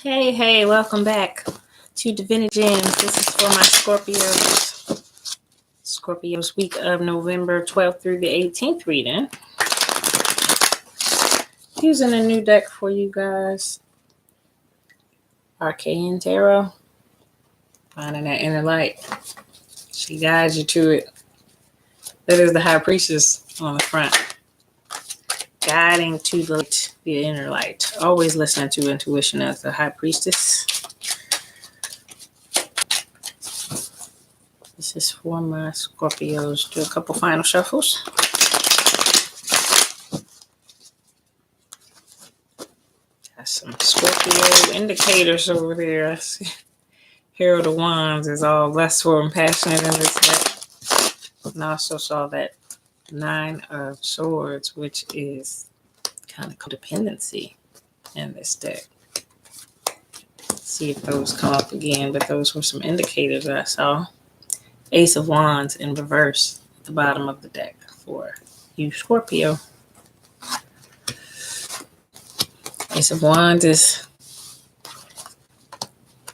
Hey, welcome back to Divinity Gems. This is for my Scorpios. Scorpios week of November 12th through the 18th reading. Using a new deck for you guys. Arcane Tarot. Finding that inner light. She guides you to it. That is the High Priestess on the front. Guiding to the light, the inner light. Always listening to intuition as the High Priestess. This is for my Scorpios. Do a couple final shuffles. Got some Scorpio indicators over there. I see Herald of Wands is all lustful and passionate in this deck. And I also saw that Nine of Swords, which is kind of codependency in this deck. Let's see if those come up again, but those were some indicators that I saw. Ace of Wands in reverse at the bottom of the deck for you, Scorpio. Ace of Wands is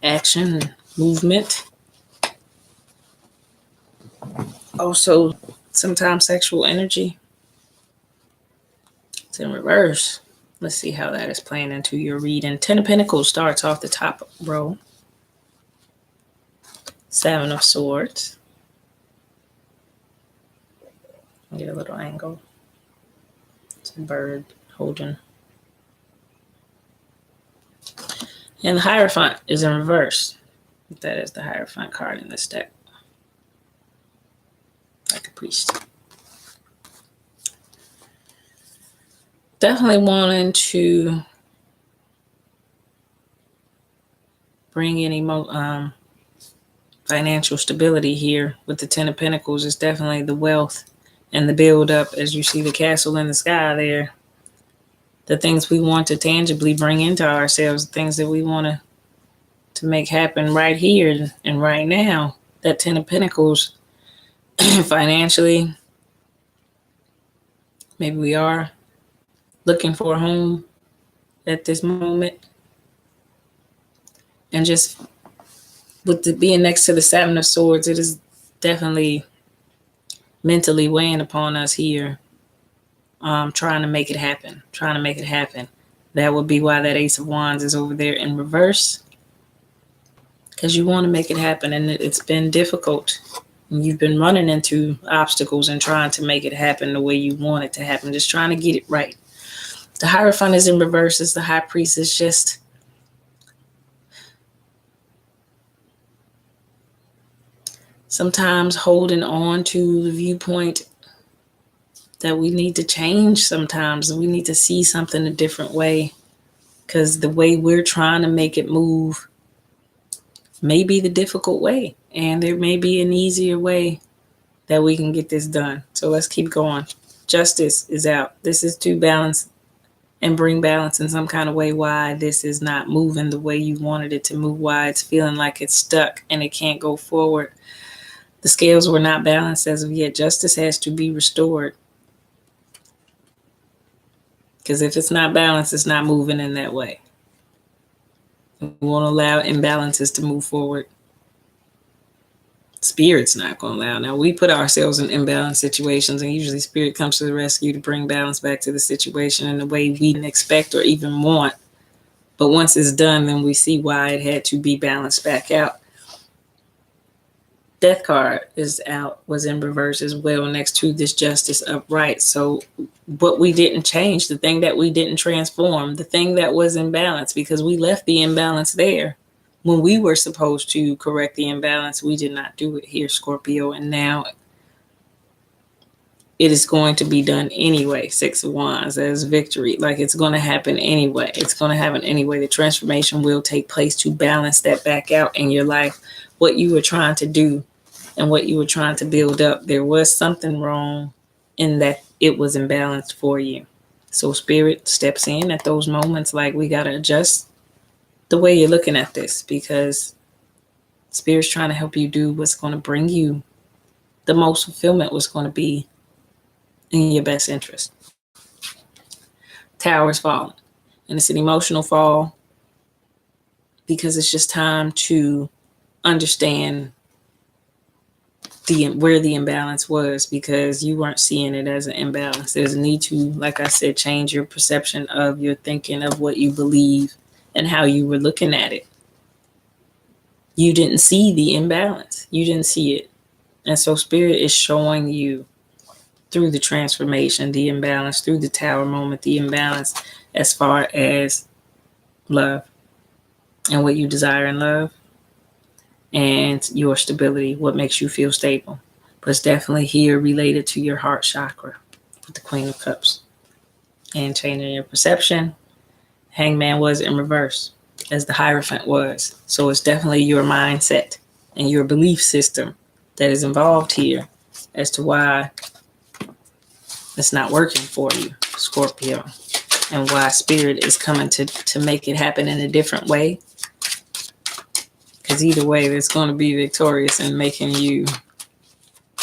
action, movement. Also, sometimes sexual energy. It's in reverse. Let's see how that is playing into your reading. Ten of Pentacles starts off the top row. Seven of Swords. Get a little angle. It's a bird holding. And the Hierophant is in reverse. That is the Hierophant card in this deck. Like a priest. Definitely wanting to bring in financial stability here with the Ten of Pentacles. It's definitely the wealth and the build up, as you see the castle in the sky there. The things we want to tangibly bring into ourselves, the things that we want to make happen right here and right now. That Ten of Pentacles, financially, maybe we are looking for a home at this moment. And just with being next to the Seven of Swords, it is definitely mentally weighing upon us here. Trying to make it happen. That would be why that Ace of Wands is over there in reverse. Because you want to make it happen, and it's been difficult. And you've been running into obstacles and trying to make it happen the way you want it to happen. Just trying to get it right. The Hierophant is in reverse. As the High Priest is just sometimes holding on to the viewpoint that we need to change sometimes. We need to see something a different way, because the way we're trying to make it move may be the difficult way, and there may be an easier way that we can get this done. So let's keep going. Justice is out. This is to balance and bring balance in some kind of way. Why this is not moving the way you wanted it to move, why it's feeling like it's stuck and it can't go forward. The scales were not balanced as of yet. Justice has to be restored. Because if it's not balanced, it's not moving in that way. We won't allow imbalances to move forward. Spirit's not going to allow. Now, we put ourselves in imbalanced situations, and usually Spirit comes to the rescue to bring balance back to the situation in the way we didn't expect or even want. But once it's done, then we see why it had to be balanced back out. Death card is out, was in reverse as well, next to this Justice upright. So what we didn't change, the thing that we didn't transform, the thing that was in balance, because we left the imbalance there. When we were supposed to correct the imbalance, we did not do it here, Scorpio. And now it is going to be done anyway. Six of Wands, as victory. Like, it's going to happen anyway. It's going to happen anyway. The transformation will take place to balance that back out in your life. What you were trying to do and what you were trying to build up, there was something wrong in that it was imbalanced for you. So Spirit steps in at those moments, like, we got to adjust the way you're looking at this, because Spirit's trying to help you do what's going to bring you the most fulfillment, what's going to be in your best interest. Tower's falling, and it's an emotional fall. because it's just time to understand where the imbalance was, because you weren't seeing it as an imbalance. There's a need to, like I said, change your perception of your thinking of what you believe and how you were looking at it. You didn't see the imbalance. You didn't see it. And so Spirit is showing you through the transformation, the imbalance, through the Tower moment, the imbalance as far as love and what you desire in love and your stability, what makes you feel stable. But it's definitely here related to your heart chakra with the Queen of Cups and changing your perception. Hangman was in reverse as the Hierophant was. So it's definitely your mindset and your belief system that is involved here as to why it's not working for you, Scorpio, and why Spirit is coming to make it happen in a different way. Because either way, it's going to be victorious in making you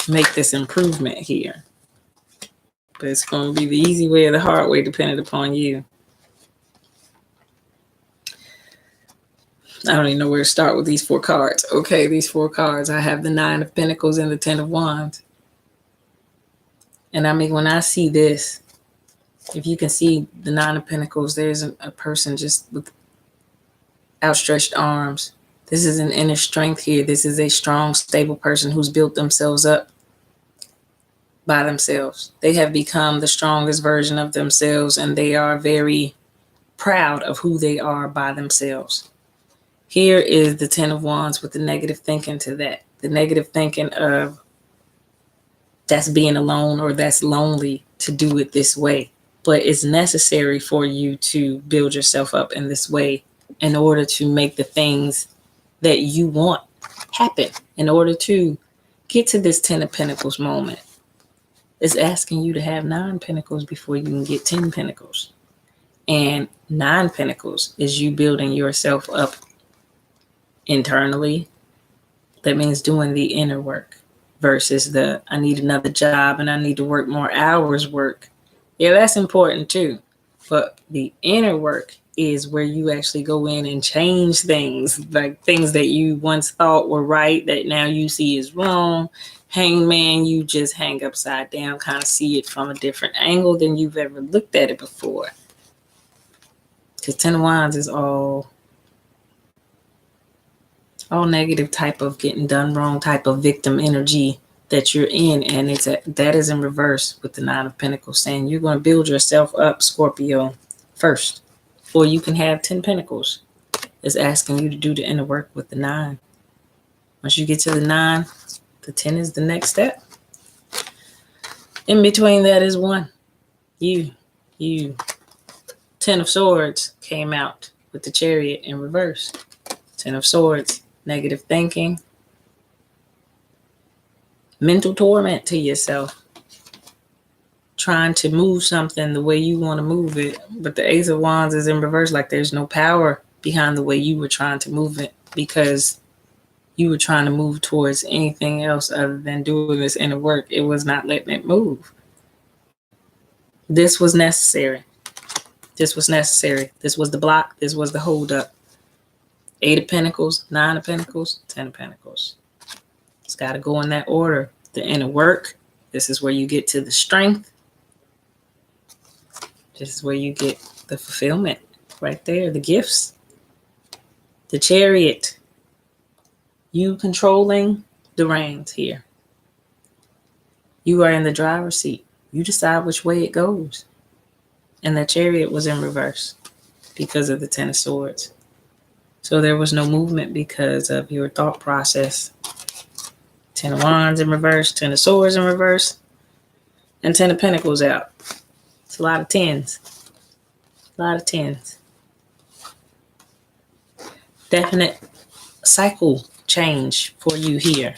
make this improvement here. But it's going to be the easy way or the hard way, depending upon you. I don't even know where to start with these 4 cards. Okay, these 4 cards. I have the 9 of Pentacles and the 10 of Wands. And I mean, when I see this, if you can see the 9 of Pentacles, there's a person just with outstretched arms. This is an inner strength here. This is a strong, stable person who's built themselves up by themselves. They have become the strongest version of themselves, and they are very proud of who they are by themselves. Here is the 10 of Wands with the negative thinking to that. The negative thinking of that's being alone or that's lonely to do it this way. But it's necessary for you to build yourself up in this way in order to make the things that you want happen, in order to get to this 10 of Pentacles moment. It's asking you to have 9 Pentacles before you can get 10 Pentacles. And 9 Pentacles is you building yourself up internally. That means doing the inner work versus the I need another job and I need to work more hours work. Yeah, that's important too. But the inner work is where you actually go in and change things, like things that you once thought were right that now you see is wrong. Hangman, you just hang upside down, kind of see it from a different angle than you've ever looked at it before. Because 10 of Wands is all negative type of getting done wrong type of victim energy that you're in, and that is in reverse with the 9 of Pentacles, saying you're going to build yourself up, Scorpio, first, or you can have 10 Pentacles. It's asking you to do the inner work with the 9. Once you get to the 9, the 10 is the next step. In between that is 1. You 10 of Swords came out with the Chariot in reverse. 10 of Swords, negative thinking, mental torment to yourself, trying to move something the way you want to move it. But the Ace of Wands is in reverse, like there's no power behind the way you were trying to move it, because you were trying to move towards anything else other than doing this inner work. It was not letting it move. This was necessary. This was necessary. This was the block. This was the hold up. 8 of Pentacles, 9 of Pentacles, 10 of Pentacles. It's got to go in that order. The inner work. This is where you get to the strength. This is where you get the fulfillment. Right there. The gifts. The Chariot. You controlling the reins here. You are in the driver's seat. You decide which way it goes. And the Chariot was in reverse because of the 10 of Swords. So there was no movement because of your thought process. 10 of Wands in reverse, 10 of Swords in reverse, and 10 of Pentacles out. It's a lot of 10s. A lot of 10s. Definite cycle change for you here.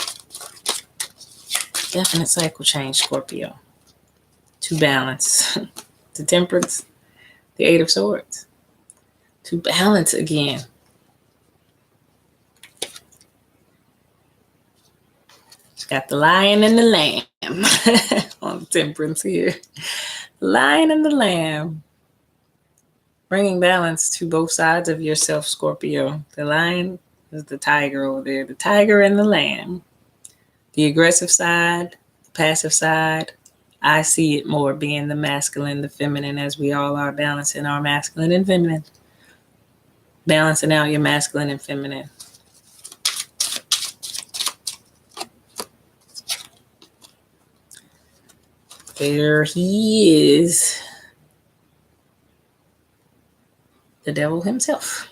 Definite cycle change, Scorpio. To balance. To Temperance, the 8 of Swords. To balance again. Got the Lion and the Lamb on Temperance here. Lion and the Lamb. Bringing balance to both sides of yourself, Scorpio. The lion is the tiger over there. The tiger and the lamb. The aggressive side, the passive side. I see it more being the masculine, the feminine, as we all are balancing our masculine and feminine. Balancing out your masculine and feminine. There he is. The devil himself.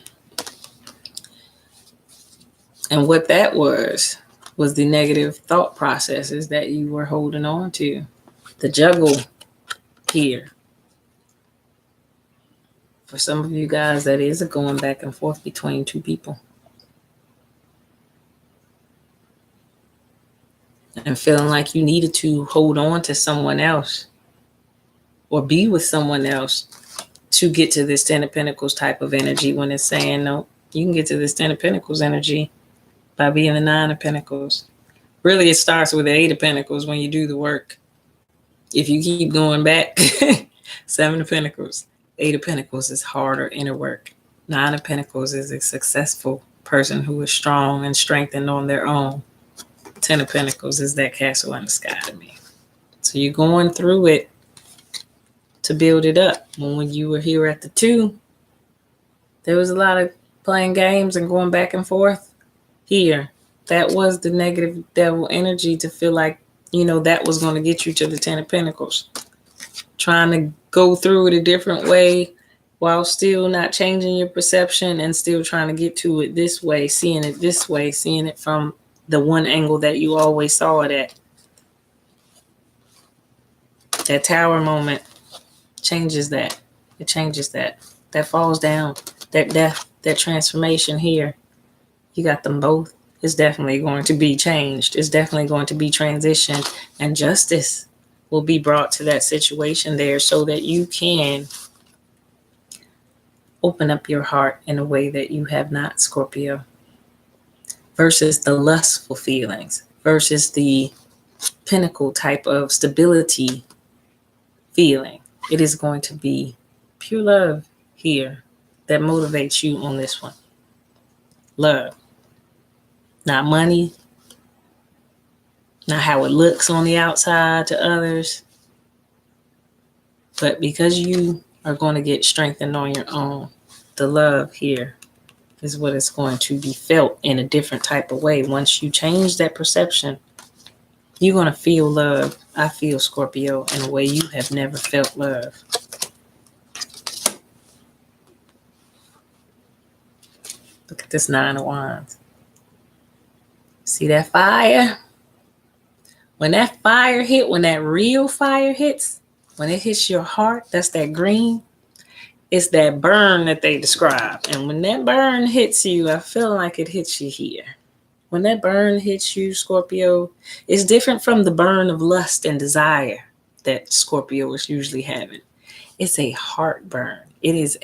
And what that was the negative thought processes that you were holding on to. The juggle here. For some of you guys, that is a going back and forth between two people. And feeling like you needed to hold on to someone else or be with someone else to get to this 10 of Pentacles type of energy, when it's saying, no, you can get to this 10 of Pentacles energy by being the 9 of Pentacles. Really, it starts with the 8 of Pentacles when you do the work. If you keep going back, 7 of Pentacles. 8 of Pentacles is harder inner work. 9 of Pentacles is a successful person who is strong and strengthened on their own. 10 of Pentacles is that castle in the sky to me. So you're going through it to build it up. When you were here at the 2, there was a lot of playing games and going back and forth. Here, that was the negative devil energy to feel like, that was going to get you to the 10 of Pentacles. Trying to go through it a different way while still not changing your perception and still trying to get to it this way, seeing it this way, seeing it from the one angle that you always saw it at. That tower moment changes that. It changes that. That falls down. That death, that transformation here. You got them both. It's definitely going to be changed. It's definitely going to be transitioned. And justice will be brought to that situation there so that you can open up your heart in a way that you have not, Scorpio. Versus the lustful feelings. Versus the pinnacle type of stability feeling. It is going to be pure love here that motivates you on this one. Love. Not money. Not how it looks on the outside to others. But because you are going to get strengthened on your own, the love here is what is going to be felt in a different type of way. Once you change that perception, you're going to feel love. I feel, Scorpio, in a way you have never felt love. Look at this 9 of Wands. See that fire? When that fire hit, when that real fire hits, when it hits your heart, that's that green. It's that burn that they describe. And when that burn hits you, I feel like it hits you here. When that burn hits you, Scorpio, it's different from the burn of lust and desire that Scorpio is usually having. It's a heartburn. It's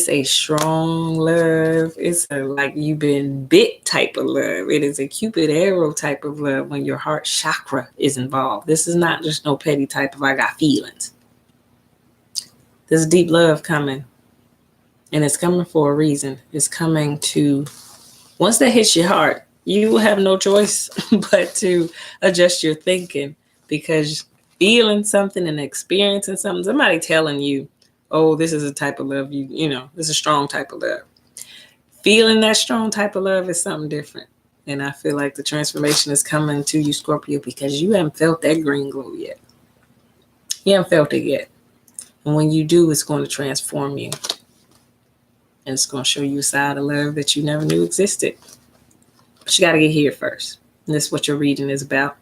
a strong love. It's a like you've been bit type of love. It is a Cupid arrow type of love when your heart chakra is involved. This is not just no petty type of I got feelings. There's deep love coming. And it's coming for a reason. It's coming to, once that hits your heart, you will have no choice but to adjust your thinking, because feeling something and experiencing something, somebody telling you, oh, this is a type of love, this is a strong type of love. Feeling that strong type of love is something different. And I feel like the transformation is coming to you, Scorpio, because you haven't felt that green glow yet. You haven't felt it yet. And when you do, it's going to transform you. And it's going to show you a side of love that you never knew existed. But you got to get here first. And this is what your reading is about.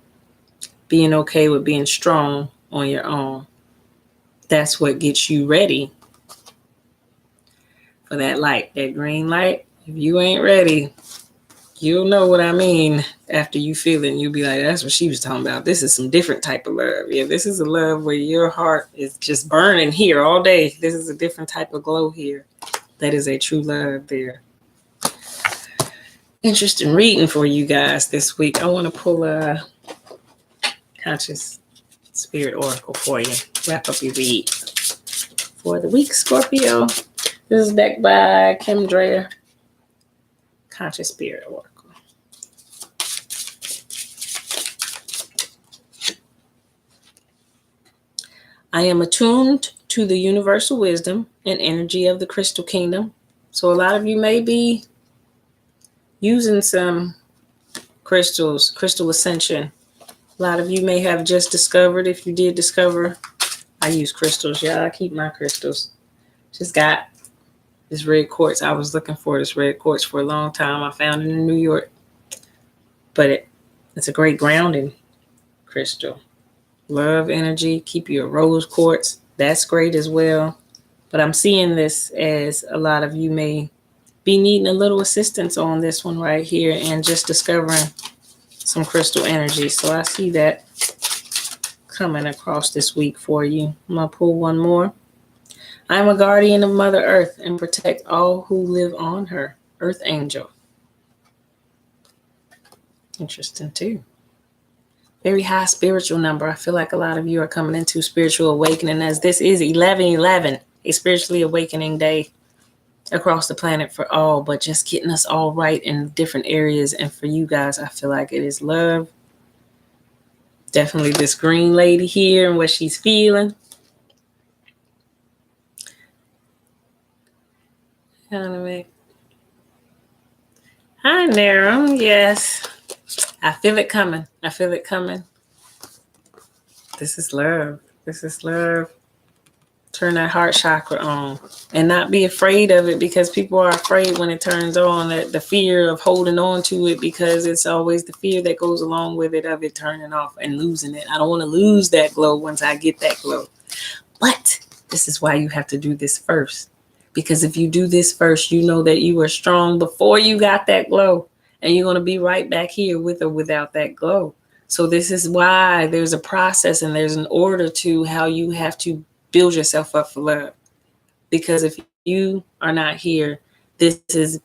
Being okay with being strong on your own. That's what gets you ready for that light, that green light. If you ain't ready, you'll know what I mean after you feel it. And you'll be like, that's what she was talking about. This is some different type of love. Yeah, this is a love where your heart is just burning here all day. This is a different type of glow here. That is a true love there. Interesting reading for you guys this week. I want to pull a Conscious Spirit Oracle for you. Wrap up your read. for the week, Scorpio. This is decked by Kim Dreyer, Conscious Spirit Oracle. I am attuned to the universal wisdom and energy of the crystal kingdom. So a lot of you may be using some crystals, crystal ascension. A lot of you may have just discovered, if you did discover, I use crystals. Yeah, I keep my crystals. Just got this red quartz. I was looking for this red quartz for a long time. I found it in New York. But it's a great grounding crystal. Love energy. Keep your rose quartz. That's great as well. But I'm seeing this as a lot of you may be needing a little assistance on this one right here and just discovering some crystal energy. So I see that coming across this week for you. I'm going to pull one more. I am a guardian of Mother Earth and protect all who live on her. Earth Angel. Interesting too. Very high spiritual number. I feel like a lot of you are coming into spiritual awakening, as this is 11/11, a spiritually awakening day across the planet for all, but just getting us all right in different areas. And for you guys, I feel like it is love. Definitely this green lady here and what she's feeling. Hi, Nero. Yes. I feel it coming. I feel it coming. This is love. This is love. Turn that heart chakra on and not be afraid of it, because people are afraid when it turns on, that the fear of holding on to it, because it's always the fear that goes along with it of it turning off and losing it. I don't want to lose that glow once I get that glow. But this is why you have to do this first. Because if you do this first, you know that you were strong before you got that glow. And you're going to be right back here with or without that glow. So this is why there's a process and there's an order to how you have to build yourself up for love. Because if you are not here, this is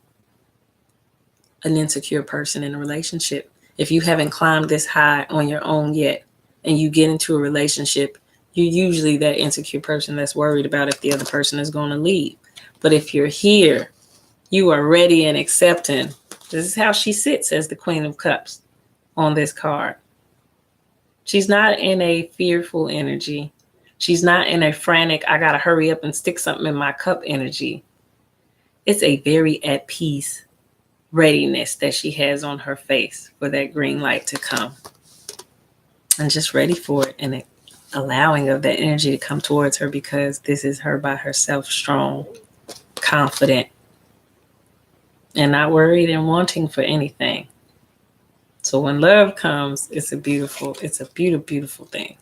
an insecure person in a relationship. If you haven't climbed this high on your own yet and you get into a relationship, you're usually that insecure person that's worried about if the other person is going to leave. But if you're here, you are ready and accepting. This is how she sits as the Queen of Cups on this card. She's not in a fearful energy. She's not in a frantic, I got to hurry up and stick something in my cup energy. It's a very at peace readiness that she has on her face for that green light to come. And just ready for it, and allowing of that energy to come towards her, because this is her by herself, strong, confident, and not worried and wanting for anything. So when love comes, it's a beautiful, beautiful thing.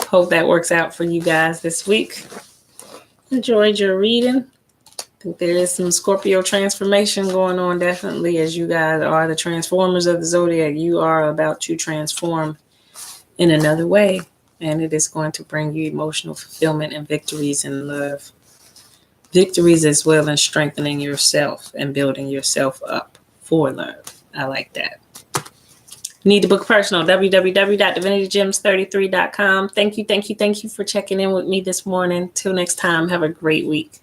Hope that works out for you guys this week. Enjoyed your reading. I think there is some Scorpio transformation going on, definitely, as you guys are the transformers of the zodiac. You are about to transform in another way, and it is going to bring you emotional fulfillment and victories in love. Victories as well in strengthening yourself and building yourself up for love. I like that. Need to book personal, www.divinitygems33.com. Thank you for checking in with me this morning. Till next time, have a great week.